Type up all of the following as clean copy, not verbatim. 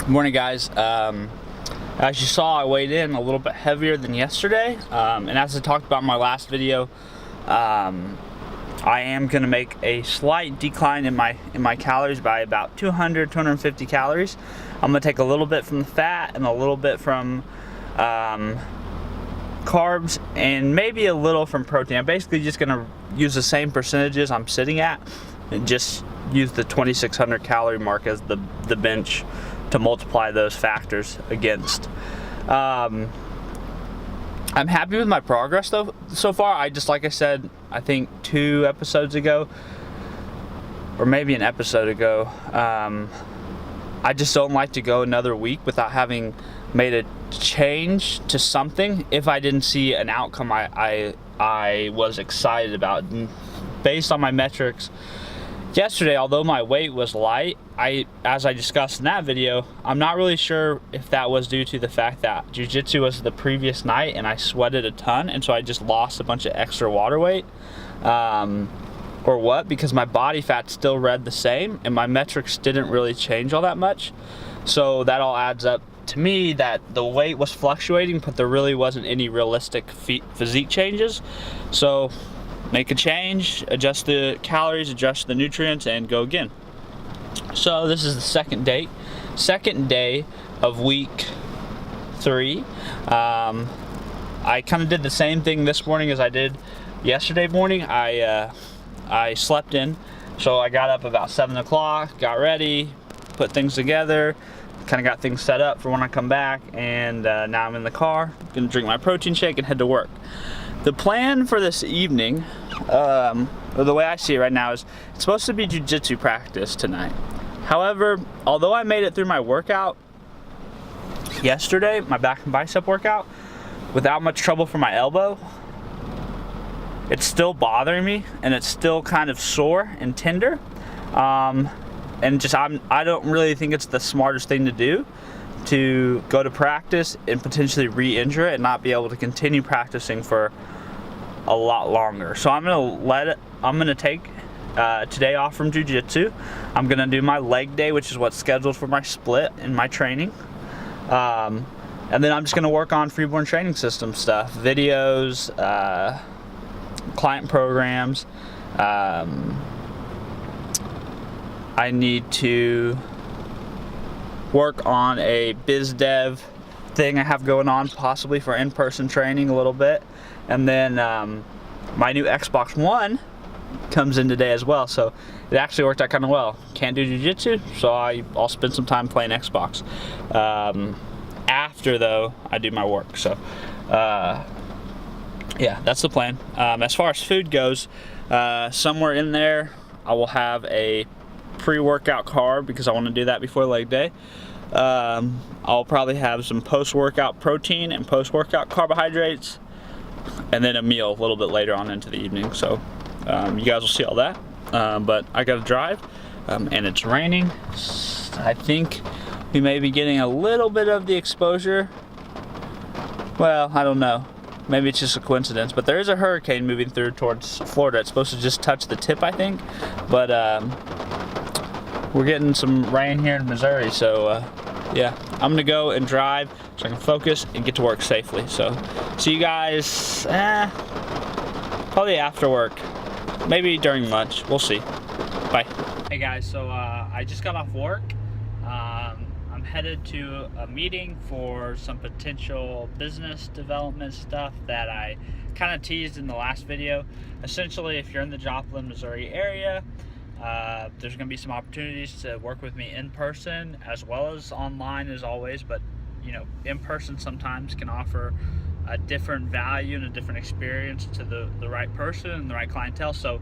Good morning, guys. As you saw, I weighed in a little bit heavier than yesterday, and as I talked about in my last video, I am going to make a slight decline in my calories by about 250 calories. I'm going to take a little bit from the fat and a little bit from carbs and maybe a little from protein. I'm basically just going to use the same percentages I'm sitting at and just use the 2,600 calorie mark as the bench to multiply those factors against. I'm happy with my progress though so far. Like I said, I think 2 episodes ago, or maybe an episode ago, I just don't like to go another week without having made a change to something if I didn't see an outcome I was excited about. And based on my metrics yesterday, although my weight was light, as I discussed in that video, I'm not really sure if that was due to the fact that jiu-jitsu was the previous night and I sweated a ton, and so I just lost a bunch of extra water weight, or what, because my body fat still read the same and my metrics didn't really change all that much. So that all adds up to me that the weight was fluctuating, but there really wasn't any realistic physique changes. So make a change, adjust the calories, adjust the nutrients, and go again. So this is the second day of week 3. I kind of did the same thing this morning as I did yesterday morning. I slept in, so I got up about 7 o'clock, got ready, put things together, kind of got things set up for when I come back, and now I'm in the car, gonna drink my protein shake and head to work. The plan for this evening, or the way I see it right now, is it's supposed to be jiu-jitsu practice tonight. However, although I made it through my workout yesterday, my back and bicep workout, without much trouble for my elbow, it's still bothering me and it's still kind of sore and tender. And just I don't really think it's the smartest thing to do, to go to practice and potentially re-injure it and not be able to continue practicing for a lot longer. So I'm gonna take today off from jiu-jitsu. I'm gonna do my leg day, which is what's scheduled for my split in my training, and then I'm just gonna work on Freeborn training system stuff, videos, client programs. I need to work on a biz dev thing I have going on, possibly for in-person training a little bit, and then my new Xbox One comes in today as well, so it actually worked out kind of well. Can't do jiu-jitsu, so I'll spend some time playing Xbox after though I do my work. So yeah, that's the plan. As far as food goes, somewhere in there I will have a pre-workout carb because I want to do that before leg day. I'll probably have some post-workout protein and post-workout carbohydrates, and then a meal a little bit later on into the evening. So you guys will see all that, but I gotta drive, and it's raining. I think we may be getting a little bit of the exposure. Well, I don't know, maybe it's just a coincidence, but there is a hurricane moving through towards Florida. It's supposed to just touch the tip, I think, but we're getting some rain here in Missouri, so yeah, I'm gonna go and drive so I can focus and get to work safely. So see you guys probably after work, maybe during lunch, we'll see. Bye. Hey guys, so I just got off work. I'm headed to a meeting for some potential business development stuff that I kind of teased in the last video. Essentially, if you're in the Joplin, Missouri area, there's going to be some opportunities to work with me in person as well as online as always, but you know, in person sometimes can offer a different value and a different experience to the right person and the right clientele. So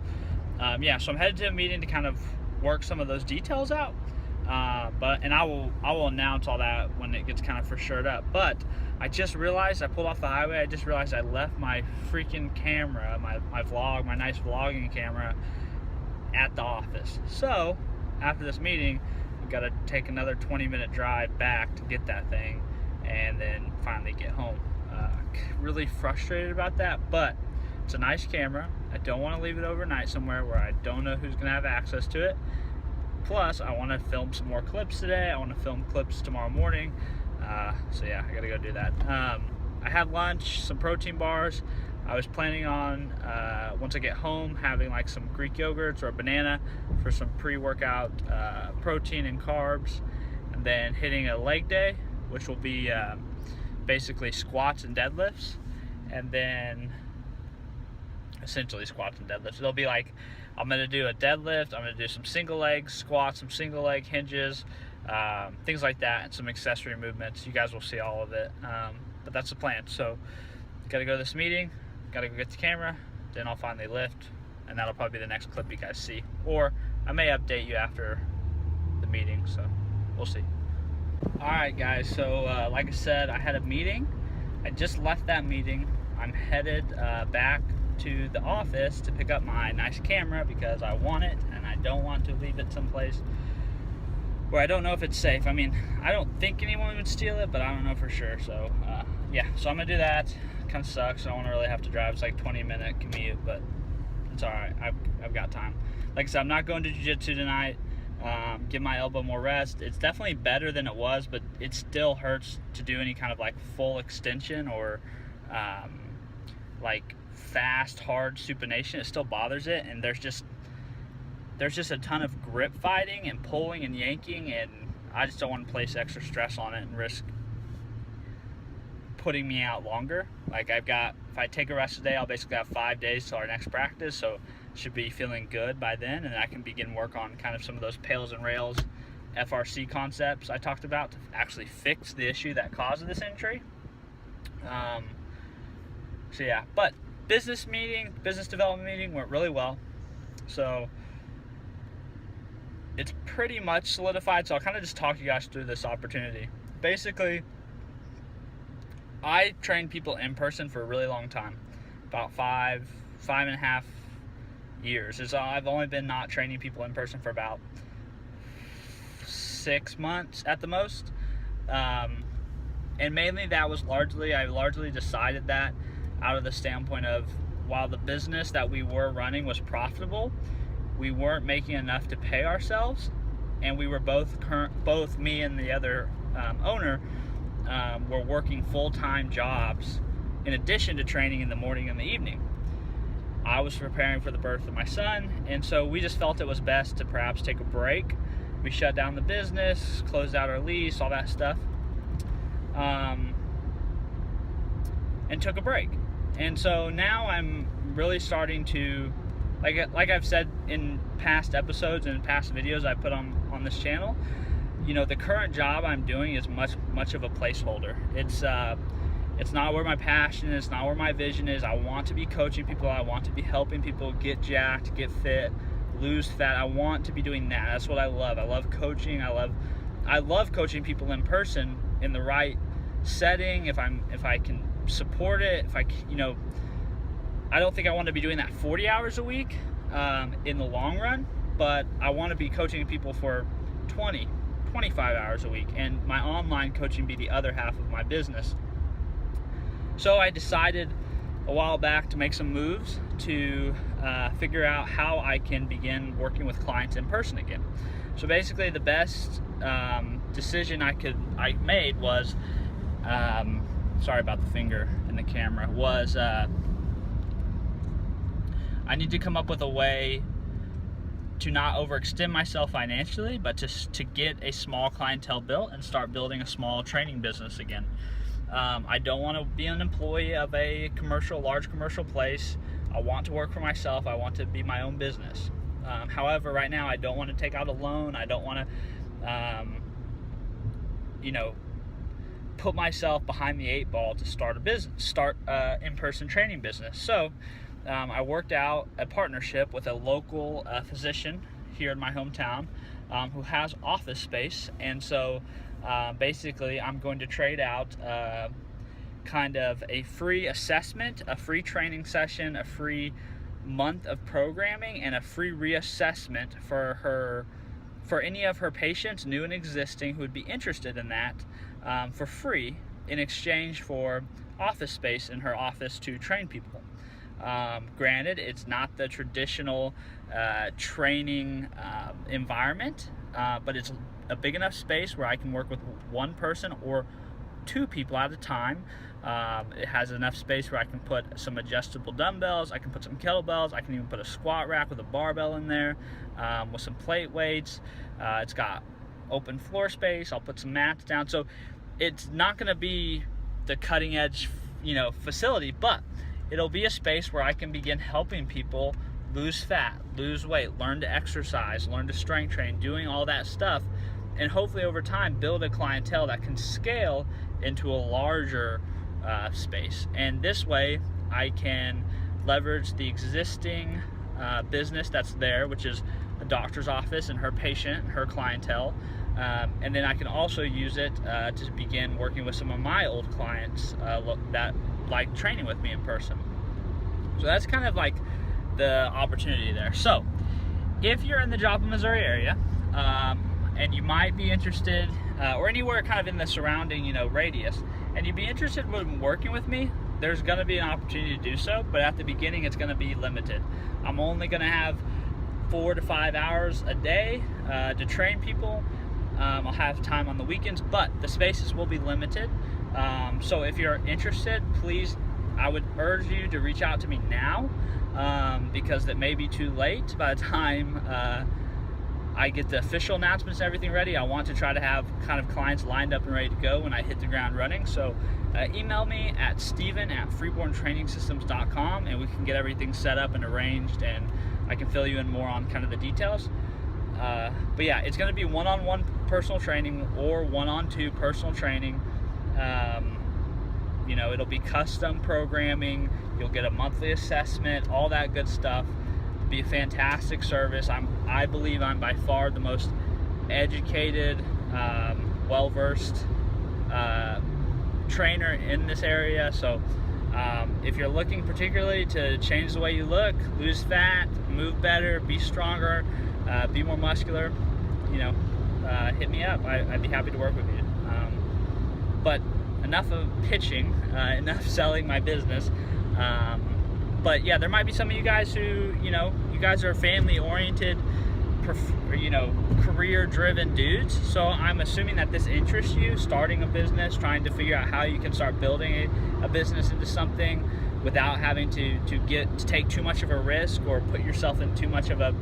yeah, so I'm headed to a meeting to kind of work some of those details out, and I will announce all that when it gets kind of for sure up. But I just realized, I pulled off the highway, I just realized I left my freaking camera, my nice vlogging camera, at the office. So after this meeting, I've got to take another 20-minute drive back to get that thing and then finally get home. Really frustrated about that, but it's a nice camera. I don't want to leave it overnight somewhere where I don't know who's going to have access to it. plus I want to film some more clips today. I want to film clips tomorrow morning. So yeah, I gotta go do that. I had lunch, some protein bars. I was planning on, once I get home, having like some Greek yogurts or a banana for some pre-workout protein and carbs, and then hitting a leg day, which will be basically squats and deadlifts, and then essentially squats and deadlifts. It'll be like, I'm gonna do a deadlift, I'm gonna do some single leg squats, some single leg hinges, things like that, and some accessory movements. You guys will see all of it, but that's the plan. So gotta go to this meeting, gotta go get the camera, then I'll finally lift, and that'll probably be the next clip you guys see, or I may update you after the meeting, so we'll see. All right guys, so like I said, I had a meeting. I just left that meeting. I'm headed back to the office to pick up my nice camera because I want it, and I don't want to leave it someplace where I don't know if it's safe. I mean, I don't think anyone would steal it, but I don't know for sure. So yeah, so I'm gonna do that. Kind of sucks. I don't want to really have to drive. It's like 20-minute commute, but it's all right. I've got time. Like I said, I'm not going to jiu-jitsu tonight. Give my elbow more rest. It's definitely better than it was, but it still hurts to do any kind of like full extension or like fast, hard supination. It still bothers it, and there's just a ton of grip fighting and pulling and yanking, and I just don't want to place extra stress on it and risk putting me out longer. Like if I take a rest today, I'll basically have 5 days till our next practice, so should be feeling good by then, and I can begin work on kind of some of those pails and rails FRC concepts I talked about to actually fix the issue that caused this injury. So yeah, but business development meeting went really well. So it's pretty much solidified, so I'll kind of just talk you guys through this opportunity. Basically, I trained people in person for a really long time, about five and a half years. So I've only been not training people in person for about 6 months at the most. And mainly that was I largely decided that out of the standpoint of, while the business that we were running was profitable, we weren't making enough to pay ourselves, and we were both me and the other owner were working full-time jobs in addition to training in the morning and the evening. I was preparing for the birth of my son, and so we just felt it was best to perhaps take a break. We shut down the business, closed out our lease, all that stuff, and took a break. And so now I'm really starting to, like I've said in past episodes and past videos I put on this channel, you know, the current job I'm doing is much of a placeholder. It's not where my passion is, it's not where my vision is. I want to be coaching people, I want to be helping people get jacked, get fit, lose fat. I want to be doing that. That's what I love. I love coaching. I love coaching people in person in the right setting. If I can support it, I don't think I want to be doing that 40 hours a week in the long run, but I want to be coaching people for 20, 25 hours a week, and my online coaching be the other half of my business. So I decided a while back to make some moves to figure out how I can begin working with clients in person again. So basically the best decision I made was, sorry about the finger in the camera, was I need to come up with a way to not overextend myself financially, but to get a small clientele built and start building a small training business again. I don't want to be an employee of a large commercial place. I want to work for myself. I want to be my own business. However, right now I don't want to take out a loan. I don't want to, put myself behind the 8 ball to start in-person training business. So I worked out a partnership with a local physician here in my hometown who has office space, and so basically I'm going to trade out kind of a free assessment, a free training session, a free month of programming, and a free reassessment for any of her patients, new and existing, who would be interested in that, for free in exchange for office space in her office to train people. Granted, it's not the traditional training environment, but it's a big enough space where I can work with one person or two people at a time. It has enough space where I can put some adjustable dumbbells, I can put some kettlebells, I can even put a squat rack with a barbell in there, with some plate weights. It's got open floor space. I'll put some mats down. So it's not going to be the cutting edge, facility, but it'll be a space where I can begin helping people lose fat, lose weight, learn to exercise, learn to strength train, doing all that stuff, and hopefully over time build a clientele that can scale into a larger space. And this way I can leverage the existing business that's there, which is a doctor's office and her patient, her clientele, and then I can also use it to begin working with some of my old clients that like training with me in person. So that's kind of like the opportunity there. So if you're in the Joplin, Missouri area, and you might be interested, or anywhere kind of in the surrounding, radius, and you'd be interested in working with me, there's going to be an opportunity to do so, but at the beginning it's going to be limited. I'm only going to have 4 to 5 hours a day to train people. I'll have time on the weekends, but the spaces will be limited. So if you're interested, please, I would urge you to reach out to me now, because it may be too late by the time I get the official announcements and everything ready. I want to try to have kind of clients lined up and ready to go when I hit the ground running. So email me at steven@freeborntrainingsystems.com, and we can get everything set up and arranged, and I can fill you in more on kind of the details. But yeah, it's going to be one-on-one personal training or one-on-two personal training. It'll be custom programming. You'll get a monthly assessment, all that good stuff. It'll be a fantastic service. I believe I'm by far the most educated, well-versed trainer in this area. So if you're looking particularly to change the way you look, lose fat, move better, be stronger, be more muscular, hit me up. I'd be happy to work with you. But enough of pitching, enough selling my business. But yeah, there might be some of you guys who, you guys are family-oriented, career-driven dudes. So I'm assuming that this interests you, starting a business, trying to figure out how you can start building a business into something without having to take too much of a risk or put yourself in too much of a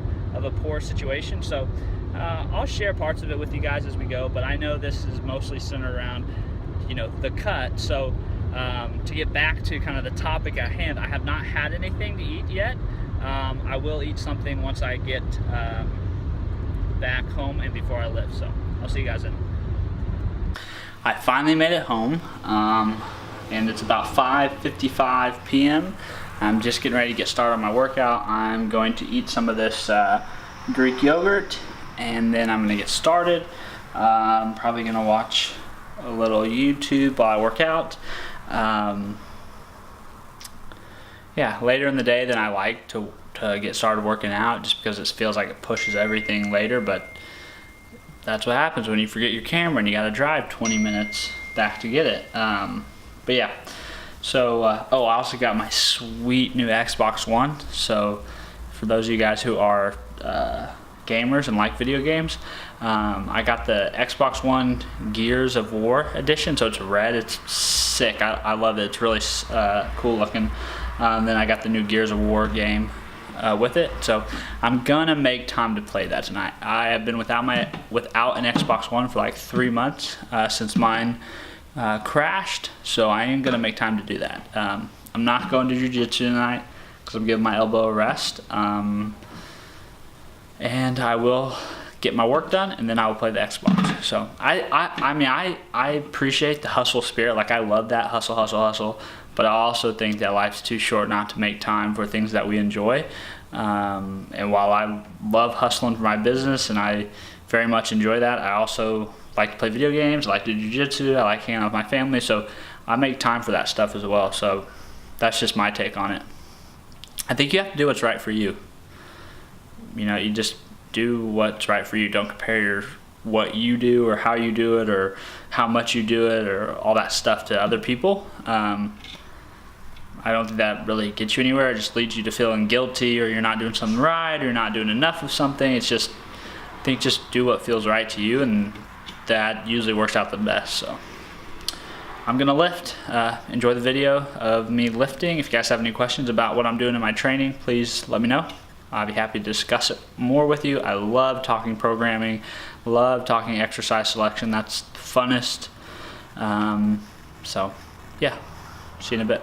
poor situation. So I'll share parts of it with you guys as we go, but I know this is mostly centered around the cut. So to get back to kind of the topic at hand, I have not had anything to eat yet. I will eat something once I get back home and before I lift. So I'll see you guys then. I finally made it home, and it's about 5:55 p.m. I'm just getting ready to get started on my workout. I'm going to eat some of this Greek yogurt, and then I'm going to get started. I'm probably going to watch a little YouTube while I work out. Yeah, later in the day than I like to get started working out, just because it feels like it pushes everything later, but that's what happens when you forget your camera and you got to drive 20 minutes back to get it. But yeah, so I also got my sweet new Xbox One. So for those of you guys who are gamers and like video games, I got the Xbox One Gears of War edition. So it's red. It's sick. I love it. It's really cool looking. Then I got the new Gears of War game with it. So I'm gonna make time to play that tonight. I have been without an Xbox One for like 3 months since mine crashed. So I am gonna make time to do that. I'm not going to jiu-jitsu tonight because I'm giving my elbow a rest. And I will get my work done, and then I will play the Xbox. So I appreciate the hustle spirit. Like, I love that hustle. But I also think that life's too short not to make time for things that we enjoy. And while I love hustling for my business, and I very much enjoy that, I also like to play video games. I like to do jiu-jitsu. I like hanging out with my family. So I make time for that stuff as well. So that's just my take on it. I think you have to do what's right for you. You just do what's right for you. Don't compare what you do or how you do it or how much you do it or all that stuff to other people. I don't think that really gets you anywhere. It just leads you to feeling guilty, or you're not doing something right, or you're not doing enough of something. It's just, I think just do what feels right to you, and that usually works out the best. So I'm gonna lift. Enjoy the video of me lifting. If you guys have any questions about what I'm doing in my training, please let me know. I'll be happy to discuss it more with you. I love talking programming, love talking exercise selection. That's the funnest. So yeah, see you in a bit.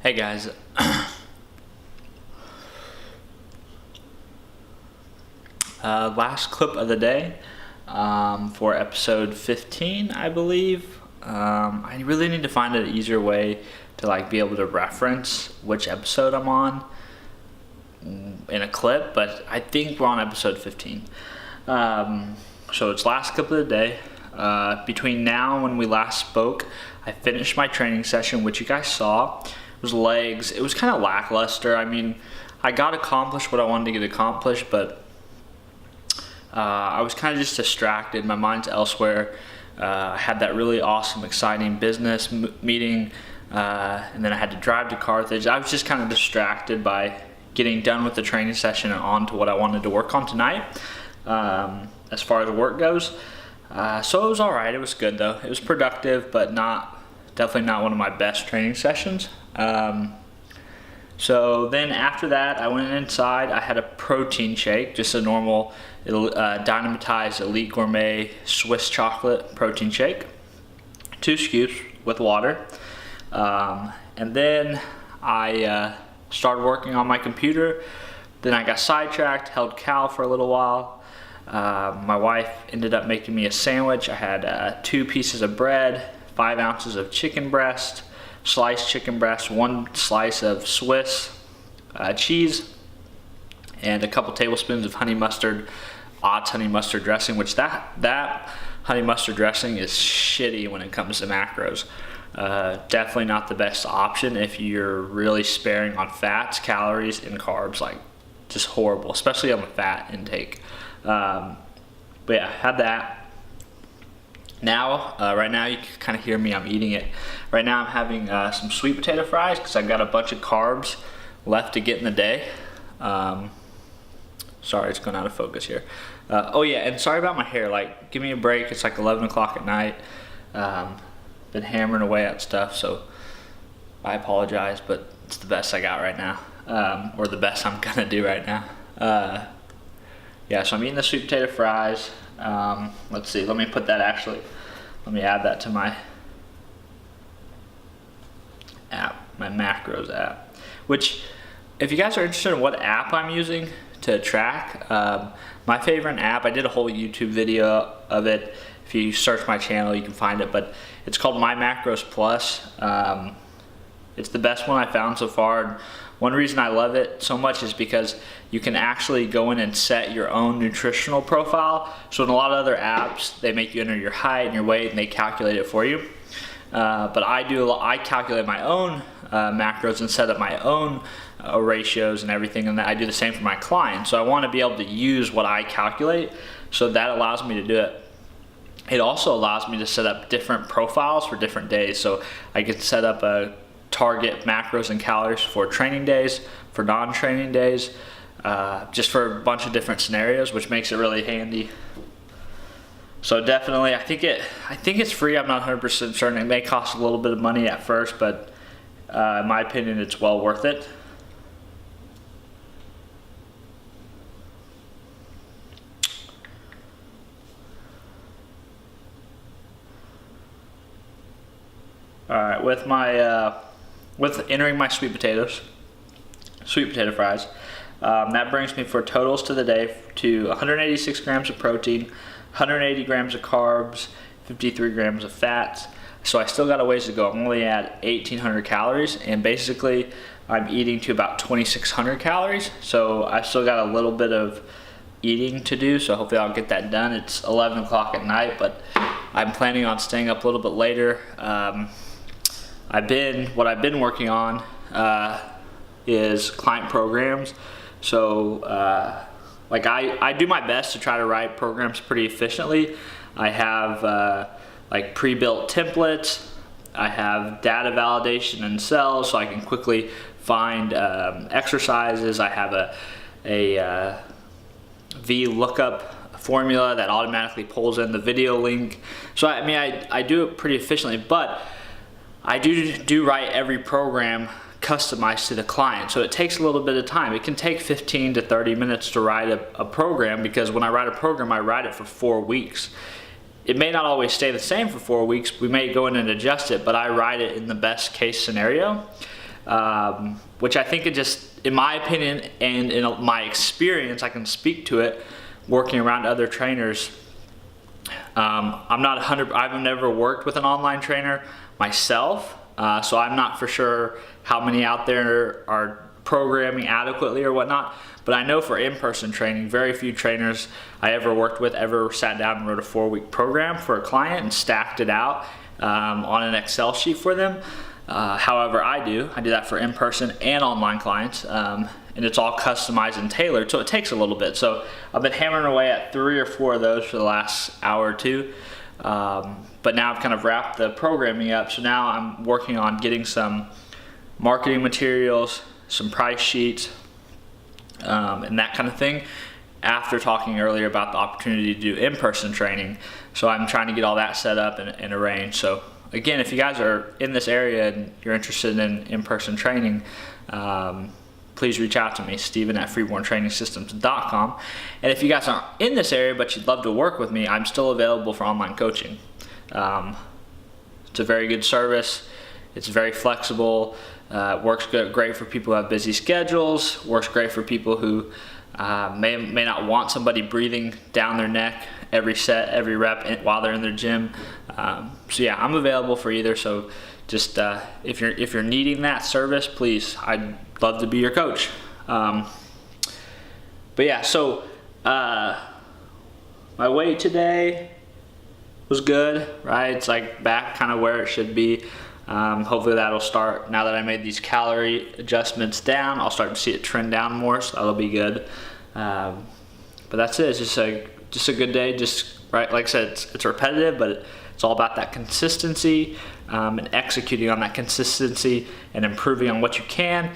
Hey guys, last clip of the day for episode 15, I believe. I really need to find an easier way to like be able to reference which episode I'm on in a clip, but I think we're on episode 15. So it's last clip of the day. Between now and when we last spoke, I finished my training session, which you guys saw. It was legs. It was kind of lackluster. I mean, I got accomplished what I wanted to get accomplished, but I was kind of just distracted. My mind's elsewhere. I had that really awesome, exciting business meeting, and then I had to drive to Carthage. I was just kind of distracted by getting done with the training session and on to what I wanted to work on tonight, as far as work goes. So it was all right. It was good though. It was productive, but definitely not one of my best training sessions. So then after that, I went inside. I had a protein shake, just a normal dynamitized Elite Gourmet Swiss chocolate protein shake, 2 scoops with water. And then I started working on my computer. Then I got sidetracked, held Cal for a little while. My wife ended up making me a sandwich. I had 2 pieces of bread, 5 ounces of chicken breast, sliced chicken breast, 1 slice of Swiss cheese, and a couple tablespoons of honey mustard, Ott's honey mustard dressing, which that honey mustard dressing is shitty when it comes to macros. Definitely not the best option if you're really sparing on fats, calories, and carbs. Like, just horrible, especially on the fat intake. But yeah, I had that. Now, right now you can kind of hear me, I'm eating it. Right now I'm having some sweet potato fries because I've got a bunch of carbs left to get in the day. Sorry, it's going out of focus here. Oh yeah, and sorry about my hair. Like, give me a break. It's like 11 o'clock at night. Been hammering away at stuff, so I apologize, but it's the best I got right now. Or the best I'm gonna do right now. Yeah, so I'm eating the sweet potato fries. Let's see, let me add that to my app, my macros app, which, if you guys are interested in what app I'm using to track, my favorite app, I did a whole YouTube video of it. If you search my channel, you can find it, but it's called My Macros Plus. It's the best one I found so far. One reason I love it so much is because you can actually go in and set your own nutritional profile. So in a lot of other apps, they make you enter your height and your weight and they calculate it for you. But I calculate my own macros and set up my own ratios and everything, and I do the same for my clients. So I want to be able to use what I calculate, so that allows me to do it. It also allows me to set up different profiles for different days. So I can set up a target macros and calories for training days, for non-training days, just for a bunch of different scenarios, which makes it really handy. So definitely, I think it's free. I'm not 100% certain. It may cost a little bit of money at first, but in my opinion, it's well worth it. All right, with my with entering my sweet potato fries, that brings me for totals to the day to 186 grams of protein, 180 grams of carbs, 53 grams of fats. So I still got a ways to go. I'm only at 1,800 calories, and basically I'm eating to about 2,600 calories. So I still got a little bit of eating to do, so hopefully I'll get that done. It's 11 o'clock at night, but I'm planning on staying up a little bit later. What I've been working on is client programs. So like I do my best to try to write programs pretty efficiently. I have like pre-built templates. I have data validation in cells so I can quickly find exercises. I have a VLOOKUP formula that automatically pulls in the video link. So I mean, I do it pretty efficiently, but I do write every program customized to the client. So it takes a little bit of time. It can take 15 to 30 minutes to write a program, because when I write a program, I write it for 4 weeks. It may not always stay the same for 4 weeks. We may go in and adjust it, but I write it in the best case scenario, which I think it just, in my opinion and in my experience, I can speak to it working around other trainers. I've never worked with an online trainer myself, so I'm not for sure how many out there are programming adequately or whatnot, but I know for in-person training, very few trainers I ever worked with ever sat down and wrote a 4-week program for a client and stacked it out on an Excel sheet for them. However, I do that for in-person and online clients, and it's all customized and tailored, so it takes a little bit. So I've been hammering away at 3 or 4 of those for the last hour or two, but now I've kind of wrapped the programming up, so now I'm working on getting some marketing materials, some price sheets, and that kind of thing, after talking earlier about the opportunity to do in-person training. So I'm trying to get all that set up and arranged. So again, if you guys are in this area and you're interested in in-person training, please reach out to me, Steven@freeborntrainingsystems.com. And if you guys aren't in this area but you'd love to work with me, I'm still available for online coaching. It's a very good service. It's very flexible. Works great for people who have busy schedules. Works great for people who may not want somebody breathing down their neck every set, every rep while they're in their gym. So yeah, I'm available for either. So just if you're needing that service, please, I'd love to be your coach. But yeah, so my weight today was good, right? It's like back kind of where it should be. Hopefully that'll start, now that I made these calorie adjustments down, I'll start to see it trend down more, so that'll be good. But that's it. It's just a good day. Just right, like I said, it's repetitive, but it's all about that consistency, and executing on that consistency and improving on what you can,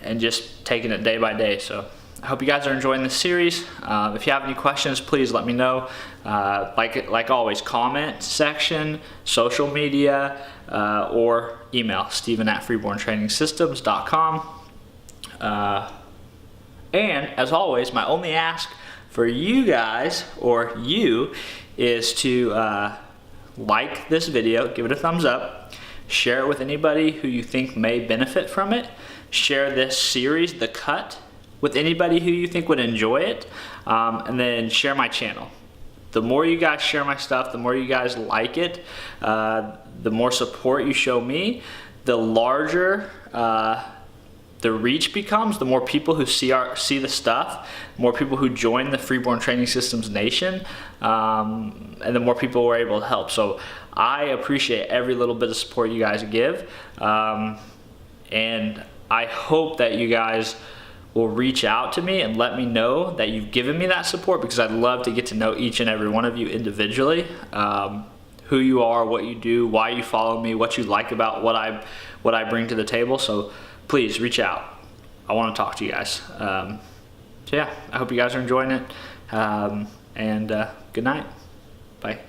and just taking it day by day. So I hope you guys are enjoying this series. If you have any questions, please let me know. Like always, comment section, social media, or email, Steven@freeborntrainingsystems.com. And as always, my only ask for you guys, or you, is to like this video, give it a thumbs up, share it with anybody who you think may benefit from it, share this series, The Cut, with anybody who you think would enjoy it, and then share my channel. The more you guys share my stuff, the more you guys like it, the more support you show me, the larger the reach becomes, the more people who see the stuff, more people who join the Freeborn Training Systems Nation, and the more people we're able to help. So I appreciate every little bit of support you guys give, and I hope that you guys will reach out to me and let me know that you've given me that support, because I'd love to get to know each and every one of you individually, who you are, what you do, why you follow me, what you like about what I bring to the table. So please reach out. I want to talk to you guys. So yeah, I hope you guys are enjoying it, and good night. Bye.